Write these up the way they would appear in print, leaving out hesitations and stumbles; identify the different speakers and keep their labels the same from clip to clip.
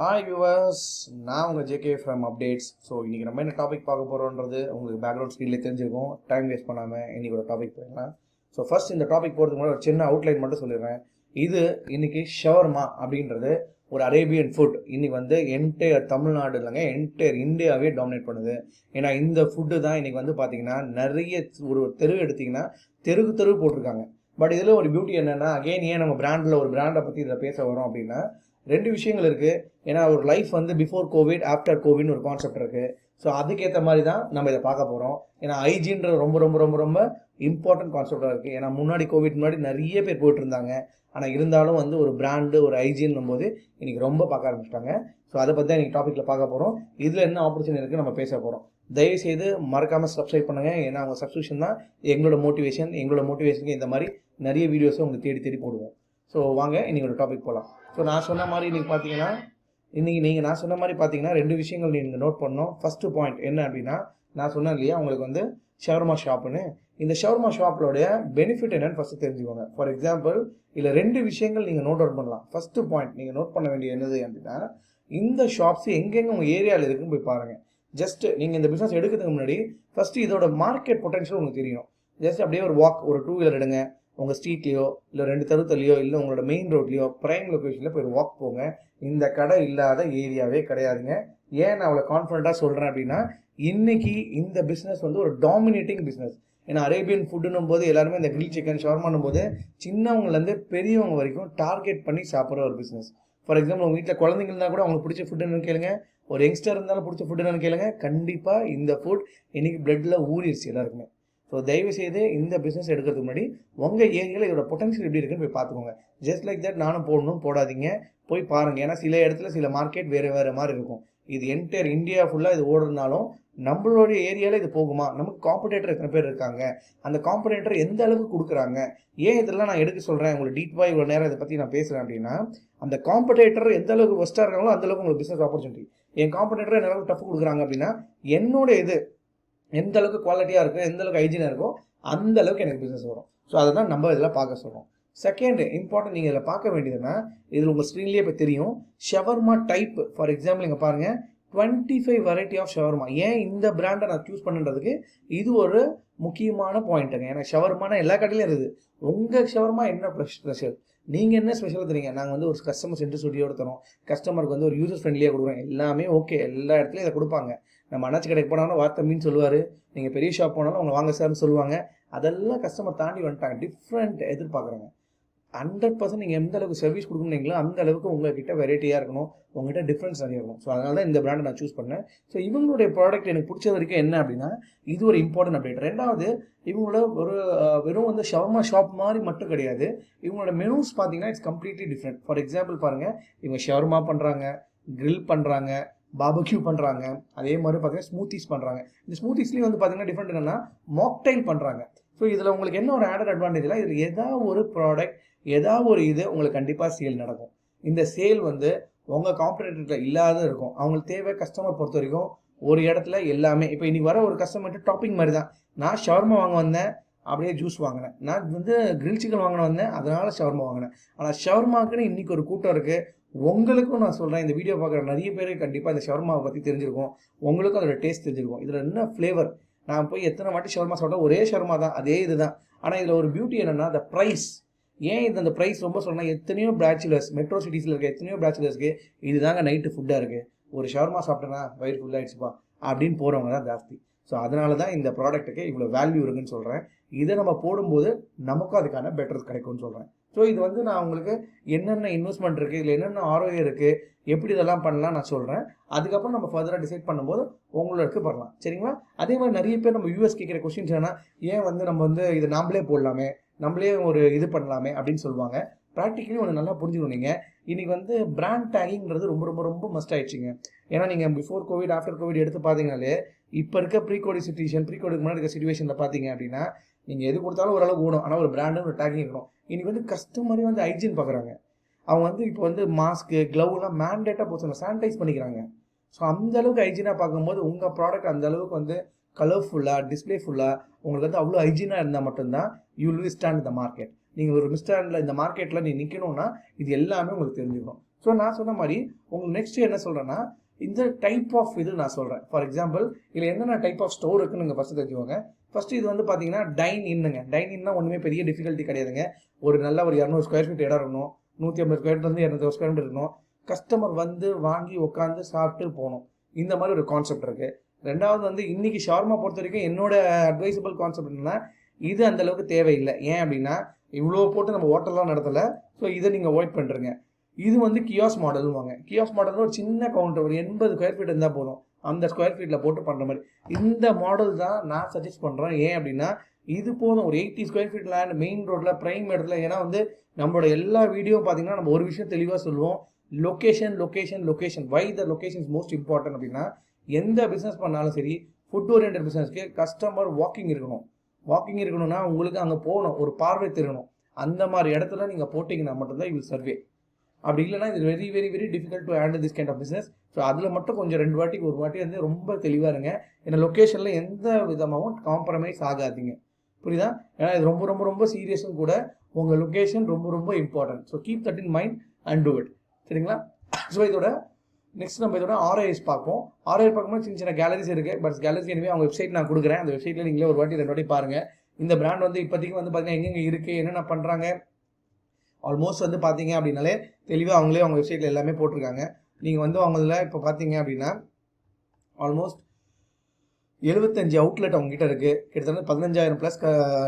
Speaker 1: Hi viewers, நான் உங்கள் JK from updates. So இன்றைக்கி நம்ம என்ன டாபிக் பார்க்க போகிறோன்றது உங்களுக்கு பேக்ரவுண்ட் ஸ்க்ரீன்லேயே தெரிஞ்சிருக்கும். டைம் வேஸ்ட் பண்ணாமல் இன்றைக்கி ஒரு டாபிக் போயிடலாம். ஸோ ஃபர்ஸ்ட் இந்த டாபிக் போகிறதுக்கு முன்னாடி ஒரு சின்ன அவுட்லைன் மட்டும் சொல்லிடுறேன். இது இன்றைக்கி ஷவர்மா அப்படின்றது ஒரு அரேபியன் ஃபுட். இன்றைக்கி வந்து என்டையர் தமிழ்நாடு இல்லைங்க, என்டையர் இந்தியாவே டாமினேட் பண்ணுது. ஏன்னா இந்த ஃபுட்டு தான் இன்றைக்கி வந்து பார்த்திங்கன்னா நிறைய ஒரு தெரு எடுத்திங்கன்னா தெரு போட்டிருக்காங்க. பட் இதில் ஒரு பியூட்டி என்னென்னா, அகெயின் ஏன் நம்ம பிராண்டில் ஒரு பிராண்டை பற்றி இதில் பேச வரோம் அப்படின்னா, ரெண்டு விஷயங்கள் இருக்குது. ஏன்னா ஒரு லைஃப் வந்து பிஃபோர் கோவிட் ஆஃப்டர் கோவிட்னு ஒரு கான்செப்ட் இருக்குது. ஸோ அதுக்கேற்ற மாதிரி தான் நம்ம இதை பார்க்க போகிறோம். ஏன்னா ஹைஜீன்ற ரொம்ப ரொம்ப ரொம்ப ரொம்ப இம்பார்ட்டன்ட் கான்செப்டாக இருக்குது. ஏன்னா முன்னாடி கோவிட் முன்னாடி நிறைய பேர் போயிட்டு இருந்தாங்க. ஆனால் இருந்தாலும் வந்து ஒரு பிராண்டு ஒரு ஹைஜீன்னும் போது இன்றைக்கி ரொம்ப பார்க்க ஆரம்பிச்சிட்டாங்க. ஸோ அதை பற்றி தான் இன்றைக்கி டாப்பிக்கில் பார்க்க போகிறோம். இதில் என்ன ஆப்பர்ச்சுனிட்டி இருக்குது நம்ம பேச போகிறோம். தயவுசெய்து மறக்காமல் சப்ஸ்கிரைப் பண்ணுங்கள். ஏன்னா அவங்க சப்ஸ்கிரிப்ஷன் தான் எங்களோட மோட்டிவேஷனுக்கு இந்த மாதிரி நிறைய வீடியோஸை உங்களுக்கு தேடி போடுவோம். ஸோ வாங்க இன்றைக்கி ஒரு டாபிக் போகலாம். ஸோ நான் சொன்ன மாதிரி நான் சொன்ன மாதிரி பார்த்தீங்கன்னா ரெண்டு விஷயங்கள் நீங்கள் நோட் பண்ணணும். ஃபஸ்ட்டு பாயிண்ட் என்ன அப்படின்னா, நான் சொன்னேன் இல்லையா உங்களுக்கு வந்து ஷவர்மா ஷாப்புன்னு. இந்த ஷவர்மா ஷாப்போடைய பெனிஃபிட் என்னன்னு ஃபஸ்ட்டு தெரிஞ்சுக்கோங்க. ஃபார் எக்ஸாம்பிள் இதில் ரெண்டு விஷயங்கள் நீங்கள் நோட் அவுட் பண்ணலாம். ஃபஸ்ட்டு பாயிண்ட் நீங்கள் நோட் பண்ண வேண்டிய என்னது அப்படின்னா, இந்த ஷாப்ஸ் எங்கெங்கே உங்கள் ஏரியாவில் இருக்குன்னு போய் பாருங்கள். ஜஸ்ட் நீங்கள் இந்த பிஸ்னஸ் எடுக்கிறதுக்கு முன்னாடி ஃபஸ்ட்டு இதோட மார்க்கெட் பொட்டன்ஷியல் உங்களுக்கு தெரியணும். ஜஸ்ட் அப்படியே ஒரு வாக், ஒரு 2 வீலர் எடுங்க. உங்கள் ஸ்ட்ரீட்லேயோ இல்லை 2 தெருத்தலையோ இல்லை உங்களோட மெயின் ரோட்லேயோ ப்ரைம் லொக்கேஷனில் போய் வாக் போங்க. இந்த கடை இல்லாத ஏரியாவே கிடையாதுங்க. ஏன் நான் அவ்வளோ கான்ஃபிடண்ட்டாக சொல்கிறேன் அப்படின்னா, இன்றைக்கி இந்த பிஸ்னஸ் வந்து ஒரு டாமினேட்டிங் பிஸ்னஸ். ஏன்னா அரேபியன் ஃபுட்டுன்னும் போது எல்லாருமே இந்த கிரில் சிக்கன் ஷவர்மானும் போது சின்னவங்கலேருந்து பெரியவங்க வரைக்கும் டார்கெட் பண்ணி சாப்பிட்ற ஒரு பிஸ்னஸ். ஃபார் எக்ஸாம்பிள் உங்கள் வீட்டில் குழந்தைங்க இருந்தால் கூட அவங்களுக்கு பிடிச்ச ஃபுட்டு என்னன்னு கேளுங்க. ஒரு யங்ஸ்டர் இருந்தாலும் பிடிச்ச ஃபுட்டு என்னன்னு கேளுங்க. கண்டிப்பாக இந்த ஃபுட் இன்றைக்கி பிளட்டில் ஊறிடுச்சு எல்லாருக்குமே. ஸோ தயவுசெய்து இந்த பிஸ்னஸ் எடுக்கிறதுக்கு முன்னாடி உங்கள் ஏரியாவில் இதோட பொட்டன்ஷியல் எப்படி இருக்குன்னு போய் பார்த்துக்கோங்க. ஜஸ்ட் லைக் தட் நானும் போடாதீங்க, போய் பாருங்கள். ஏன்னா சில இடத்துல சில மார்க்கெட் வேறு மாதிரி இருக்கும். இது என்டையர் இந்தியா ஃபுல்லாக இது ஓடுறதுனாலும் நம்மளுடைய ஏரியாவில் இது போகுமா, நமக்கு காம்படேட்டர் எத்தனை பேர் இருக்காங்க, அந்த காம்படேட்டர் எந்த அளவுக்கு கொடுக்குறாங்க, ஏன் இதெல்லாம் நான் எடுக்க சொல்கிறேன் உங்களுக்கு டீப்பாக இவ்வளோ நேரம் இதை பற்றி நான் பேசுகிறேன் அப்படின்னா, அந்த காம்படேட்டர் எந்த அளவுக்கு ஒஸ்ட்டாக இருக்காங்களோ அந்தளவுக்கு உங்களுக்கு பிஸ்னஸ் ஆப்பர்ச்சுனிட்டி. என் காம்படேட்டர் எந்த அளவுக்கு டஃப் கொடுக்குறாங்க அப்படின்னா, என்னோட இது எந்த அளவுக்கு குவாலிட்டியாக இருக்கோ, எந்த அளவுக்கு ஹைஜீனாக இருக்கோ அந்த அளவுக்கு எனக்கு பிஸ்னஸ் வரும். ஸோ அதை தான் நம்ம இதில் பார்க்க சொல்கிறோம். செகண்ட் இம்பார்ட்டன்ட் நீங்கள் இதில் பார்க்க வேண்டியதுன்னா, இதில் உங்கள் ஸ்க்ரீன்லேயே இப்போ தெரியும் ஷவர்மா டைப். ஃபார் எக்ஸாம்பிள் இங்கே பாருங்கள், 25 வெரைட்டி ஆஃப் ஷவர்மா. ஏன் இந்த பிராண்டை நான் சூஸ் பண்ணுறதுக்கு இது ஒரு முக்கியமான பாயிண்ட்டுங்க. ஏன்னா ஷவர்மான எல்லா கடையிலும் இருக்குது. உங்கள் ஷவர்மா என்ன ஸ்பெஷல், நீங்கள் என்ன ஸ்பெஷலாக தரீங்க. நாங்கள் வந்து ஒரு கஸ்டமர் சென்ட்ரிசிட்டியோடு தரோம், கஸ்டமருக்கு வந்து ஒரு யூசர் ஃப்ரெண்ட்லியாக கொடுக்குறோம். எல்லாமே ஓகே, எல்லா இடத்துலையும் இதை கொடுப்பாங்க. நம்ம அண்ணாச்சி கடைக்கு போனாலும் வார்த்தை மீன் சொல்லுவார், நீங்கள் பெரிய ஷாப் போனாலும் அவங்க வாங்க சார்னு சொல்லுவாங்க. அதெல்லாம் கஸ்டமர் தாண்டி வந்துட்டாங்க, டிஃப்ரெண்ட் எதிர்பார்க்குறாங்க. 100% நீங்கள் எந்த அளவுக்கு சர்வீஸ் கொடுக்குறீங்களோ அந்த அளவுக்கு உங்கள்கிட்ட வெரைட்டியாக இருக்கணும், உங்கள்கிட்ட டிஃப்ரென்ஸ் நிறைய இருக்கணும். ஸோ அதனால தான் இந்த பிராண்டை நான் சூஸ் பண்ணேன். ஸோ இவங்களுடைய ப்ராடக்ட் எனக்கு பிடிச்ச வரைக்கும் என்ன அப்படின்னா, இது ஒரு இம்பார்ட்டன்ட் அப்டேட். ரெண்டாவது, இவங்களோட ஒரு வெறும் வந்து ஷவர்மா ஷாப் மாதிரி மட்டும் கிடையாது. இவங்களோட மெனூஸ் பார்த்தீங்கன்னா it's completely different. For example பாருங்கள், இவங்க ஷவர்மா பண்ணுறாங்க, கிரில் பண்ணுறாங்க, பாபக்யூ பண்ணுறாங்க, அதே மாதிரி பார்த்தீங்கன்னா ஸ்மூத்திஸ் பண்ணுறாங்க. இந்த ஸ்மூத்திஸ்லேயும் வந்து பார்த்தீங்கன்னா டிஃப்ரெண்ட் என்னென்னா மாக்டைல் பண்ணுறாங்க. ஸோ இதில் உங்களுக்கு என்ன ஒரு ஆடட் அட்வான்டேஜ்லாம், இதில் ஏதாவது ஒரு ப்ராடக்ட் ஏதாவது ஒரு இது உங்களுக்கு கண்டிப்பாக சேல் நடக்கும். இந்த சேல் வந்து உங்கள் காம்படிட்டரில் இல்லாத இருக்கும். அவங்களுக்கு தேவை கஸ்டமர் பொறுத்த வரைக்கும் ஒரு இடத்துல எல்லாமே. இப்போ இன்றைக்கி வர ஒரு கஸ்டமர்கிட்ட டாப்பிங் மாதிரி தான். நான் ஷவர்மா வாங்க வந்தேன், அப்படியே ஜூஸ் வாங்கினேன். நான் வந்து கிரில் சிக்கன் வாங்கின வந்தேன், அதனால் ஷவர்மா வாங்கினேன். ஆனால் ஷவர்மாக்குன்னு இன்றைக்கி ஒரு கூட்டம் இருக்குது. உங்களுக்கும் நான் சொல்கிறேன், இந்த வீடியோ பார்க்குற நிறைய பேர் கண்டிப்பாக இந்த ஷவர்மாவை பற்றி தெரிஞ்சிருக்கும். உங்களுக்கும் அதோட டேஸ்ட் தெரிஞ்சிருக்கும். இதில் என்ன ஃப்ளேவர், நான் போய் எத்தனை வாட்டி ஷவர்மா சாப்பிட்டா ஒரே ஷவர்மா தான், அதே இது தான். ஆனால் இதில் ஒரு பியூட்டி என்னென்னா அந்த ப்ரைஸ். ஏன் இது அந்த ப்ரைஸ் ரொம்ப சொன்னால், எத்தனையோ பேச்சுலர்ஸ் மெட்ரோ சிட்டிஸில் இருக்க எத்தனையோ பேச்சுலர்ஸ்க்கு இதுதாங்க நைட்டு ஃபுட்டாக இருக்குது. ஒரு ஷவர்மா சாப்பிட்டேன்னா வயிறு ஃபுல்லாகிடுச்சுப்பா அப்படின்னு போகிறவங்க தான் ஜாஸ்தி. ஸோ அதனால தான் இந்த ப்ராடக்ட்டுக்கு இவ்வளோ வேல்யூ இருக்குன்னு சொல்கிறேன். இதை நம்ம போடும்போது நமக்கும் அதுக்கான பெட்டர் கிடைக்கும்னு சொல்கிறேன். ஸோ இது வந்து நான் உங்களுக்கு என்னென்ன இன்வெஸ்ட்மெண்ட் இருக்குது, இதில் என்னென்ன ROI இருக்குது, எப்படி இதெல்லாம் பண்ணலாம் நான் சொல்கிறேன். அதுக்கப்புறம் நம்ம ஃபர்தராக டிசைட் பண்ணும்போது உங்களுக்கு பண்ணலாம், சரிங்களா? அதே மாதிரி நிறைய பேர் நம்ம யூஎஸ் கேட்குற கொஸ்டின்ஸ் என்னன்னா, ஏன் வந்து நம்ம வந்து இதை நாமளே போடலாமே, நம்மளே ஒரு இது பண்ணலாமே அப்படின்னு சொல்லுவாங்க. ப்ராக்டிக்கலி ஒன்று நல்லா புரிஞ்சுக்கணும். நீங்கள் இன்றைக்கி வந்து பிராண்ட் டேகிங்கிறது ரொம்ப ரொம்ப ரொம்ப மஸ்ட் ஆகிடுச்சிங்க. ஏன்னா நீங்கள் பிஃபோர் கோவிட் ஆஃப்டர் கோவிட் எடுத்து பார்த்தீங்கனாலே, இப்போ இருக்க ப்ரீ கோவிடுக்கு முன்னாடி இருக்க சிச்சுவேஷனில் பார்த்தீங்க அப்படின்னா, நீங்கள் எது கொடுத்தாலும் ஓரளவுக்கு ஓடும். ஆனால் ஒரு பிராண்டு ஒரு டேகிங் இருக்கணும். இன்றைக்கி வந்து கஸ்டமரே வந்து ஹைஜீன் பார்க்குறாங்க. அவங்க வந்து இப்போ வந்து மாஸ்க்கு க்ளவுலாம் மேண்டேட்டாக போச்சு, சானிடைஸ் பண்ணிக்கிறாங்க. ஸோ அந்த அளவுக்கு ஹைஜீனாக பார்க்கும்போது உங்கள் ப்ராடக்ட் அந்த அளவுக்கு வந்து கலர்ஃபுல்லாக டிஸ்பிளேஃபுல்லாக உங்களுக்கு வந்து அவ்வளோ ஹைஜீனாக இருந்தால் மட்டும்தான் யூ வில் ஸ்டாண்ட் இந்த மார்க்கெட். நீங்கள் ஒரு மிஸ்டாண்டில் இந்த மார்க்கெட்டில் நீ நிற்கணும்னா இது எல்லாமே உங்களுக்கு தெரிஞ்சுக்கணும். ஸோ நான் சொன்ன மாதிரி உங்களுக்கு நெக்ஸ்ட் என்ன சொல்கிறேன்னா இந்த டைப் ஆஃப் இது நான் சொல்கிறேன். ஃபார் எக்ஸாம்பிள் இதில் என்னென்ன டைப் ஆஃப் ஸ்டோர் இருக்குன்னு நீங்கள் ஃபஸ்ட்டு தெரிஞ்சுக்கோங்க. ஃபஸ்ட்டு இது வந்து பார்த்தீங்கன்னா டைன் இன்னுங்க. டைன் இன்னா ஒன்றுமே பெரிய டிஃபிகல்ட்டி கிடையாதுங்க. ஒரு நல்ல ஒரு 200 ஸ்கொயர் ஃபீட் இடம் இருக்கணும், 150 ஸ்கொயர் ஃபீட்லேருந்து 200 ஸ்கொயர் ஃபீட் இருக்கணும், கஸ்டமர் வந்து வாங்கி உட்காந்து சாப்பிட்டு போகணும். இந்த மாதிரி ஒரு கான்செப்ட் இருக்குது. ரெண்டாவது வந்து இன்றைக்கி ஷவர்மா பொறுத்த வரைக்கும் என்னோட அட்வைசபிள் கான்செப்ட் என்னன்னா, இது அந்தளவுக்கு தேவையில்லை. ஏன் அப்படின்னா இவ்வளோ போட்டு நம்ம ஹோட்டல்லாம் நடத்தலை. ஸோ இதை நீங்கள் அவாய்ட் பண்ணுறீங்க. இது வந்து கியாஸ் மாடல்வாங்க. கியாஸ் மாடல் ஒரு சின்ன கவுண்டர், ஒரு 80 ஸ்கொயர் ஃபீட் இருந்தால் போதும், அந்த ஸ்கொயர் ஃபீட்டில் போட்டு பண்ணுற மாதிரி. இந்த மாடல் தான் நான் சஜஸ்ட் பண்ணுறேன். ஏன் அப்படின்னா இது போதும். ஒரு 80 ஸ்கொயர் ஃபீட் லேண்ட் மெயின் ரோட்டில் ப்ரைம் இடத்துல. ஏன்னா வந்து நம்மளோட எல்லா வீடியோ பார்த்தீங்கன்னா நம்ம ஒரு விஷயம் தெளிவாக சொல்லுவோம், location location location. Why the location is most important அப்படின்னா எந்த பிஸ்னஸ் பண்ணாலும் சரி, ஃபுட் ஓரியன்ட் பிஸ்னஸ்க்கு கஸ்டமர் வாக்கிங் இருக்கணும். வாக்கிங் இருக்கணும்னா உங்களுக்கு அங்கே போகணும், ஒரு பார்வை தெரியணும். அந்த மாதிரி இடத்துல நீங்கள் போட்டிங்கன்னா மட்டும்தான் யூ சர்வே. அப்படி இல்லைனா இது very very very difficult to handle this kind of business. So அதில் மட்டும் கொஞ்சம் 2 வாட்டிக்கு ஒரு வாட்டி வந்து ரொம்ப தெளிவாக இருங்க. ஏன்னா லொக்கேஷனில் எந்த விதமாகவும் காம்ப்ரமைஸ் ஆகாதீங்க. புரியுதா? ஏன்னா இது ரொம்ப ரொம்ப ரொம்ப சீரியஸும் கூட. உங்கள் லொக்கேஷன் ரொம்ப ரொம்ப important. So keep that in mind and do it. சரிங்களா? ஸோ இதோட நெக்ஸ்ட் நம்ம இதோட ஆர்ஐஎஸ் பார்ப்போம். ஆர்ஐஎஸ் பார்க்கும்போது சின்ன சின்ன கேலரிஸ் இருக்குது. பட் கேலரிஸ் எனவே அவங்க வெப்சைட் நான் கொடுக்குறேன். அந்த வெப்சைட்டில் நீங்களே ஒரு வாட்டி 2 வாட்டி பாருங்கள். இந்த பிராண்ட் வந்து இப்போதைக்கு வந்து பார்த்தீங்கன்னா எங்கெங்கே இருக்குது, என்னென்ன பண்ணுறாங்க, ஆல்மோஸ்ட் வந்து பார்த்தீங்க அப்படின்னாலே தெளிவாக அவங்களே அவங்க வெப்சைட்டில் எல்லாமே போட்டிருக்காங்க. நீங்கள் வந்து அவங்கள இப்போ பார்த்தீங்க அப்படின்னா ஆல்மோஸ்ட் 75 அவுட்லெட் அவங்ககிட்ட இருக்குது. கிட்டத்தட்ட 15,000+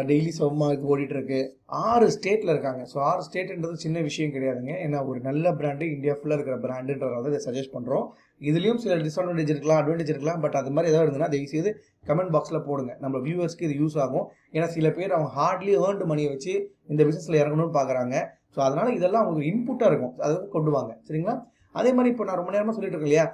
Speaker 1: டெய்லி சமமாக ஓடிட்டுருக்கு. 6 ஸ்டேட்டில் இருக்காங்க. ஸோ 6 ஸ்டேட்ன்றது சின்ன விஷயம் கிடையாதுங்க. ஏன்னா ஒரு நல்ல பிராண்டு, இந்தியா ஃபுல்லாக இருக்கிற பிராண்டுன்றதால இதை சஜஸ்ட் பண்ணுறோம். இதுலேயும் சில டிஸ்அட்வான்டேஜ் இருக்கலாம், அட்வான்டேஜ் இருக்கலாம். பட் அது மாதிரி ஏதாவது இருந்ததுன்னா தயவுசெய்து கமெண்ட் பாக்ஸில் போடுங்க. நம்ம வியூவர்ஸ்க்கு இது யூஸ் ஆகும். ஏன்னா சில பேர் அவங்க ஹார்ட்லி ஏர்ன்டு மணியை வச்சு இந்த பிஸ்னஸில் இறங்கணும்னு பார்க்குறாங்க. ஸோ அதனால் இதெல்லாம் அவங்களுக்கு இன்புட்டாக இருக்கும். அதை கொண்டு வாங்க. சரிங்களா? அதே மாதிரி இப்போ நான் ரொம்ப நேரமாக சொல்லிட்டு இருக்கேன் இல்லையா,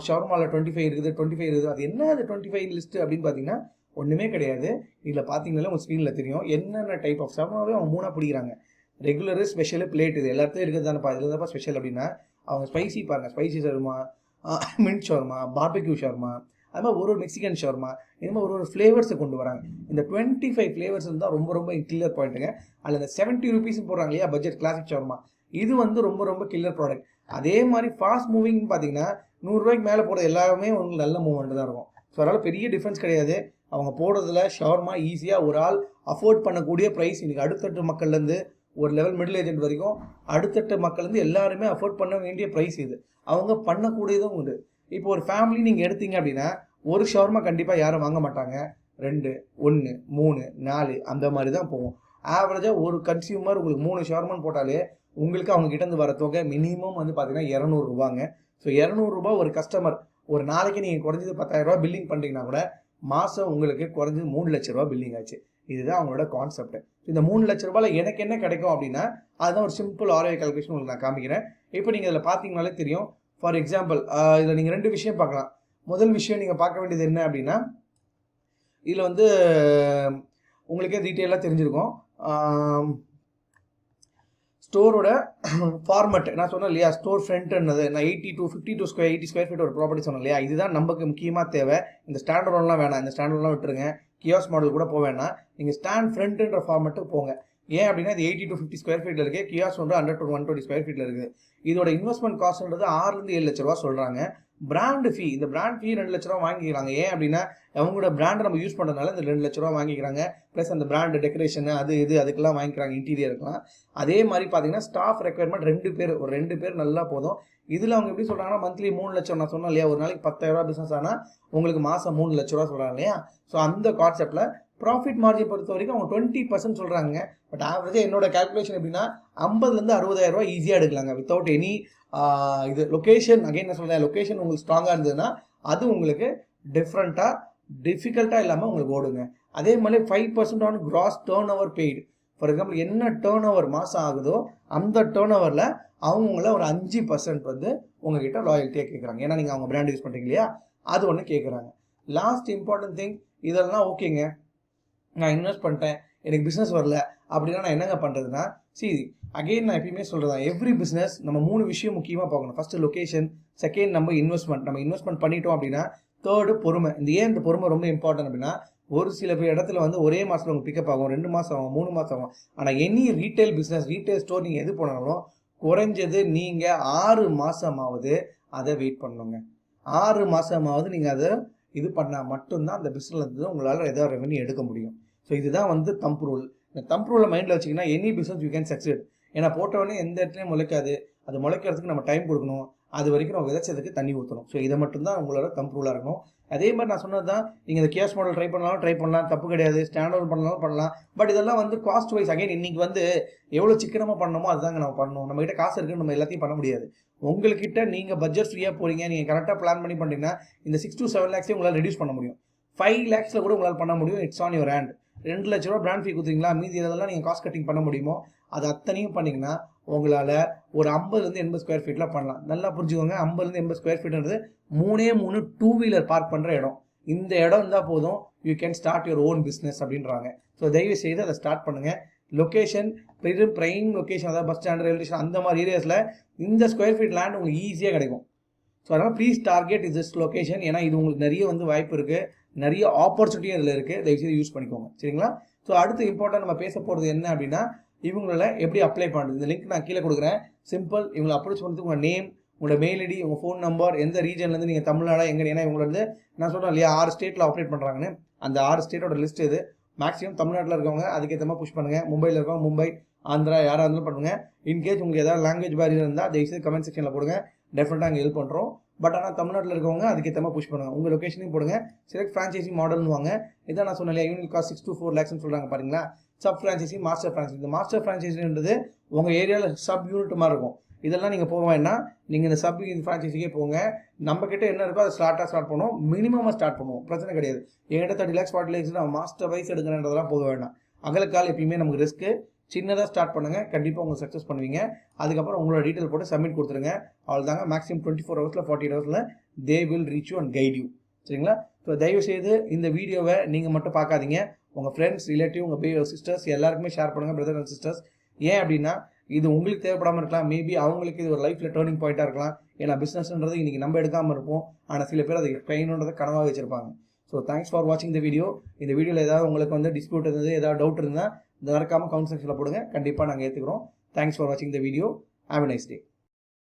Speaker 1: ஷவர்மாவில் 25 இருக்குது, 25 இருக்குது. அது என்ன அது 25 லிஸ்ட்டு அப்படின்னு பார்த்தீங்கன்னா ஒன்றுமே கிடையாது. இதில் பார்த்தீங்கன்னா உங்கள் ஸ்க்ரீனில் தெரியும் என்னென்ன டைப் ஆஃப் ஷவர்மாவே அவங்க 3 பிடிக்கிறாங்க. Regular, special, plate. இது எல்லாத்தையும் இருக்குது தானேப்பா. இதில் தான்ப்பா ஸ்பெஷல் அப்படின்னா அவங்க ஸ்பைசி பாருங்கள். Spicy shawarma, mint shawarma, barbecue shawarma, அது மாதிரி ஒரு மெக்சிகன் ஷவர்மா, இது மாதிரி ஒரு ஃப்ளேவர்ஸை கொண்டு வராங்க. இந்த 25 ஃப்ளேவர்ஸ் தான் ரொம்ப ரொம்ப கில்லர் பாயிண்ட்டுங்க. அதில் இந்த 70 ரூபீஸ் போடுறாங்க இல்லையா பட்ஜெட் கிளாசிக் ஷவர்மா, இது வந்து ரொம்ப ரொம்ப கில்லர் ப்ராடக்ட். அதே மாதிரி ஃபாஸ்ட் மூவிங்னு பார்த்தீங்கன்னா 100 ரூபாய்க்கு மேலே போடுறது எல்லாமே உங்களுக்கு நல்ல மூவ்மெண்ட் தான் இருக்கும். ஸோ அதனால் பெரிய டிஃப்ரென்ஸ் கிடையாது. அவங்க போடுறதுல ஷவர்மா ஈஸியாக ஒரு ஆள் அஃபோர்ட் பண்ணக்கூடிய ப்ரைஸ். இன்றைக்கி அடுத்தட்டு மக்கள்லேருந்து ஒரு லெவல் மிடில் ஏஜென்ட் வரைக்கும் அடுத்தட்டு மக்கள்லேருந்து எல்லாருமே அஃபோர்ட் பண்ண வேண்டிய ப்ரைஸ் இது. அவங்க பண்ணக்கூடியதும் உண்டு. இப்போ ஒரு ஃபேமிலி நீங்கள் எடுத்தீங்க அப்படின்னா ஒரு ஷவர்மா கண்டிப்பாக யாரும் வாங்க மாட்டாங்க. 2, 1, 3, 4 அந்த மாதிரி தான் போகும். ஆவரேஜாக ஒரு கன்சியூமர் உங்களுக்கு 3 ஷவர்மான்னு போட்டாலே உங்களுக்கு அவங்க கிட்டேருந்து வர தொகை மினிமம் வந்து பார்த்தீங்கன்னா 200 ரூபாங்க. ஸோ 200 ரூபா ஒரு கஸ்டமர் ஒரு நாளைக்கு நீங்கள் குறைஞ்சது 10,000 ரூபா பில்லிங் பண்ணுறீங்கன்னா கூட மாதம் உங்களுக்கு குறைஞ்சது 3 லட்ச ரூபா பில்லிங் ஆச்சு. இதுதான் அவங்களோட கான்செப்ட். இந்த 3 லட்ச ரூபாயில் எனக்கு என்ன கிடைக்கும் அப்படின்னா அதுதான் ஒரு சிம்பிள் ஆர்ஐ கால்குலேஷன் உங்களுக்கு நான் காமிக்கிறேன். இப்போ நீங்கள் இதில் பார்த்தீங்கனாலே தெரியும். ஃபார் எக்ஸாம்பிள் இதில் நீங்கள் 2 விஷயம் பார்க்கலாம். முதல் விஷயம் நீங்கள் பார்க்க வேண்டியது என்ன அப்படின்னா இதில் வந்து உங்களுக்கே டீட்டெயிலாக தெரிஞ்சிருக்கும். ஸ்டோரோட ஃபார்மட் நான் சொன்னேன் இல்லையா, ஸ்டோர் ஃப்ரண்ட்னது நான் 80 ஸ்கொயர் ஃபீட் ஒரு ப்ராப்பர்ட்டி சொன்னேன் இல்லையா, இதுதான் நமக்கு முக்கியமாக தேவை. இந்த ஸ்டாண்டர்ட்லாம் வேணாம், இந்த ஸ்டாண்டர்ட்லாம் விட்டுருங்க. கியாஸ் மாடல் கூட போக வேணாம். நீங்கள் ஸ்டாண்ட் ஃப்ரண்ட்ன்ற ஃபார்மட்டுக்கு போங்க. ஏன் அப்படின்னா இது 80 to 50 ஸ்கொயர் ஃபீட்டில் இருக்குது. கியாஸ் வந்து 100 to 120 ஸ்கொயர் ஃபீட்டில் இருக்குது. இதோட இன்வெஸ்ட்மெண்ட் காஸ்ட்ன்றது 6 to 7 லட்ச ரூபா சொல்கிறாங்க. பிராண்டு ஃபீ, இந்த பிராண்ட் ஃபீ 2 லட்ச ரூபா வாங்கிக்கிறாங்க. ஏன் அப்படின்னா அவங்களோட பிராண்டை நம்ம யூஸ் பண்ணுறதுனால இந்த 2 லட்ச ரூபா வாங்கிக்கிறாங்க. ப்ளஸ் அந்த பிராண்டு டெக்கரேஷனு அது இது அதுக்கெல்லாம் வாங்கிக்கிறாங்க, இன்டீரியருக்குலாம். அதே மாதிரி பார்த்தீங்கன்னா ஸ்டாஃப் ரெக்குயர்மெண்ட் 2 பேர், ஒரு 2 பேர் நல்லா போதும். இதில் அவங்க எப்படி சொல்கிறாங்கன்னா மந்த்லி 3 லட்சம். நான் சொன்னேன் இல்லையா, ஒரு நாளைக்கு 10,000 ரூபா பிஸ்னஸ் ஆனால் உங்களுக்கு மாதம் 3 லட்ச ரூபா சொல்கிறாங்க இல்லையா. ஸோ அந்த கான்செப்டில் ப்ராஃபிட் மார்ஜின் பொறுத்த வரைக்கும் அவங்க 20% சொல்கிறாங்க. பட் ஆவரேஜாக என்னோட கேல்குலேஷன் எப்படின்னா 50,000 to 60,000 ரூபா ஈஸியாக எடுக்கலாங்க வித்தவுட் எனி இது லொக்கேஷன். அகைன் நான் சொல்கிறேன், லொக்கேஷன் உங்களுக்கு ஸ்ட்ராங்காக இருந்ததுன்னா அது உங்களுக்கு டிஃபிகல்ட்டாக இல்லாமல் உங்களுக்கு ஓடுங்க. அதே மாதிரி 5% on cross turn over paid. For example என்ன டேர்ன் ஓவர் மாதம் ஆகுதோ அந்த டேர்ன் ஓவரில் அவங்கள ஒரு 5% வந்து உங்ககிட்ட லாயல்ட்டியாக கேட்குறாங்க. ஏன்னா நீங்கள் அவங்க பிராண்ட் யூஸ் பண்ணுறீங்க இல்லையா, அது ஒன்று கேட்குறாங்க. லாஸ்ட் இம்பார்ட்டன்ட் திங், இதெல்லாம் ஓகேங்க நான் இன்வெஸ்ட் பண்ணிட்டேன் எனக்கு பிஸ்னஸ் வரல அப்படின்னா நான் என்னங்க பண்ணுறதுன்னா, அகெயின் நான் எப்பயுமே சொல்கிறேன், எவ்ரி பிஸ்னஸ் நம்ம 3 விஷயம் முக்கியமாக பார்க்கணும். ஃபஸ்ட்டு லொக்கேஷன், செகண்ட் நம்ம இன்வெஸ்ட்மெண்ட் பண்ணிட்டோம் அப்படின்னா, தேர்டு பொறுமை. இந்த பொறுமை ரொம்ப இம்பார்ட்டன்ட். அப்படின்னா ஒரு சில இடத்துல வந்து ஒரே மாதத்தில் உங்களுக்கு பிக்கப் ஆகும், 2 மாதம் ஆகும், 3 மாதம் ஆகும். ஆனால் any retail business, retail store நீங்கள் எது போனாலும் குறைஞ்சது நீங்கள் 6 மாதமாவது அதை வெயிட் பண்ணணுங்க. 6 மாதமாவது நீங்கள் அதை இது பண்ணால் மட்டும்தான் அந்த பிஸ்னஸ்லேருந்து உங்களால் ஏதாவது ரெவன்யூ எடுக்க முடியும். ஸோ இதுதான் வந்து தம்ப் ரூல். இந்த தம்ப் ரூலை மைண்டில் வச்சிங்கன்னா any business you can succeed. ஏன்னா போட்டவொடனே எந்த இடத்துலையும் முளைக்காது. அது முளைக்கிறதுக்கு நம்ம டைம் கொடுக்கணும். அது வரைக்கும் நம்ம விதைச்சதுக்கு தண்ணி ஊற்றணும். ஸோ இதை மட்டும்தான் உங்களோட தம்ப் ரூலாக இருக்கணும். அதே மாதிரி நான் சொன்னது தான், நீங்கள் இந்த கேஷ் மாடல் ட்ரை பண்ணலாம், தப்பு கிடையாது. ஸ்டாண்ட் அவுட் பண்ணலாம். பட் இதெல்லாம் வந்து காஸ்ட் வைஸ் அகைன் இன்னைக்கு வந்து எவ்வளோ சிக்கனமாக பண்ணணுமோ அதுதாங்க நம்ம பண்ணணும். நம்மகிட்ட காசு இருக்குன்னு நம்ம எல்லாத்தையும் பண்ண முடியாது. உங்கள்கிட்ட நீங்கள் பட்ஜெட் ஃப்ரீயாக போகிறீங்க, நீங்கள் கரெக்டாக பிளான் பண்ணி பண்ணிங்கன்னா இந்த 6 to 7 lakhs உங்களால் ரெடியூஸ் பண்ண முடியும். 5 lakhs கூட உங்களால் பண்ண முடியும். It's on your hand. 2 லட்ச ரூபா பிராண்ட் ஃபீ கொடுத்தீங்களா, மீதி இதெல்லாம் நீங்கள் காஸ்ட் கட்டிங் பண்ண முடியுமோ அது அத்தனையும் பண்ணிங்கன்னா உங்களால் ஒரு 50 80 ஸ்கொயர் ஃபீட்டில் பண்ணலாம். நல்லா புரிஞ்சுக்கோங்க, 50 80 ஸ்கொயர் ஃபீட்ன்றது 3 2 வீலர் பார்க் பண்ணுற இடம். இந்த இடம் இருந்தால் போதும், you can start your own business அப்படின்றாங்க. ஸோ தயவு செய்து அதை ஸ்டார்ட் பண்ணுங்கள். லொக்கேஷன் ப்ரைம் லொக்கேஷன், அதாவது பஸ் ஸ்டாண்ட், ரயில்வே ஸ்டேஷன் அந்த மாதிரி ஏரியாஸில் இந்த ஸ்கொயர் ஃபீட் லேண்ட் உங்களுக்கு ஈஸியாக கிடைக்கும். ஸோ அதனால் ப்ளீஸ் டார்கெட் திஸ் லொக்கேஷன். ஏன்னா இது உங்களுக்கு நிறைய வந்து வாய்ப்பு இருக்குது, நிறைய ஆப்பர்ச்சுனிட்டியும் இதில் இருக்குது. தயவுசெய்து யூஸ் பண்ணிக்கோங்க, சரிங்களா? ஸோ அடுத்து இம்பார்ட்டன்ட் நம்ம பேச போகிறது என்ன அப்படின்னா, இவங்கள எப்படி அப்ளை பண்ணுறது. இந்த லிங்க் நான் கீழே கொடுக்குறேன். சிம்பிள். இவங்களை அப்ரோச் பண்ணுறதுக்கு உங்கள் நேம், உங்களோட மெயில் ஐடி, உங்கள் ஃபோன் நம்பர், எந்த ரீஜன்லேருந்து நீங்கள் தமிழ்நாடு எங்கே, ஏன்னா இவங்க வந்து நான் சொல்கிறேன் இல்லையா 6 ஸ்டேட்டில் ஆப்ரேட் பண்ணுறாங்கன்னு, அந்த 6 ஸ்டேட்டோட லிஸ்ட் இது. மேக்ஸிமம் தமிழ்நாட்டில் இருக்கவங்க அதுக்கேற்ற மாதிரி புஷ் பண்ணுங்கள். மும்பையில் இருக்கவங்க மும்பை, ஆந்திரா யாராக இருந்தாலும் பண்ணுங்கள். இன்கேஸ் உங்களுக்கு ஏதாவது லாங்குவேஜ் பேரியர் இருந்தால் தயவுசெய்து கமெண்ட் செக்ஷனில் போடுங்க. டெஃபினட்டாக அங்கே ஹெல்ப் பண்ணுறோம். பட் ஆனால் தமிழ்நாட்டில் இருக்கவங்க அதுக்கேற்ற மாதிரி புஷ் பண்ணுங்கள். உங்கள் லொக்கேஷனையும் போடுங்க. செலக்ட் ஃப்ரான்ச்சைசி மாடல்னு வாங்க. இதான் நான் சொன்னேன் இல்லையா, யூனிட் காஸ்ட் 6 to 4 lakhs சொல்கிறாங்க பாருங்களா. Sub franchisee, master franchisee. இந்த மாஸ்டர் ஃப்ரான்ச்சைசின்றது உங்கள் ஏரியாவில் சப் யூனிட் மாதிரி இருக்கும். இதெல்லாம் நீங்கள் போக வேண்டாம். நீங்கள் இந்த சப் ஃப்ரான்ச்சைசிக்கே போங்க. நம்மக்கிட்ட என்ன இருக்கோ அதை ஸ்டார்ட் பண்ணுவோம். மினிமமாக ஸ்டார்ட் பண்ணுவோம், பிரச்சனை கிடையாது. என்கிட்ட 30 lakhs 40 lakhs நம்ம மாஸ்டர் வைஸ் எடுக்கிறன்றதெல்லாம் போக வேண்டாம். அகலக்கால் எப்பயுமே நமக்கு ரிஸ்க்கு. சின்னதாக ஸ்டார்ட் பண்ணுங்கள், கண்டிப்பாக உங்களுக்கு சக்ஸஸ் பண்ணுவீங்க. அதுக்கப்புறம் உங்களோட டீட்டெயில் போட்டு சப்மிட் கொடுத்துருங்க. அவ்வளோதாங்க. Maximum 24 hours 48 hours they will reach you and guide you, சரிங்களா? ஸோ தயவுசெய்து இந்த வீடியோவை நீங்கள் மட்டும் பார்க்காதீங்க, உங்கள் ஃப்ரெண்ட்ஸ், ரிலேட்டிவ், உங்கள் சிஸ்டர்ஸ் எல்லாருக்குமே ஷேர் பண்ணுங்கள், பிரதர் அண்ட் சிஸ்டர்ஸ். ஏன் அப்படின்னா இது உங்களுக்கு தேவைப்படாமல் இருக்கலாம், மேபி அவங்களுக்கு இது ஒரு லைஃப்பில் டேர்னிங் பாயிண்ட்டாக இருக்கலாம். ஏன்னா பிஸ்னஸ்ன்றது இன்றைக்கி நம்ம எடுக்காமல் இருப்போம், ஆனால் சில பேர் அதை கைணுன்றதை கனவாக வச்சுருப்பாங்க. ஸோ தேங்க்ஸ் ஃபார் வாட்சிங் த வீடியோ. இந்த வீடியோவில் ஏதாவது உங்களுக்கு வந்து டிஸ்பியூட் இருந்தது, ஏதாவது டவுட் இருந்தால் மறக்காமல் கமெண்ட் செக்ஷனில் போடுங்க. கண்டிப்பாக நாங்கள் ஏற்றுக்கிறோம். தேங்க்ஸ் ஃபார் வாட்சிங் the video. Have a nice day.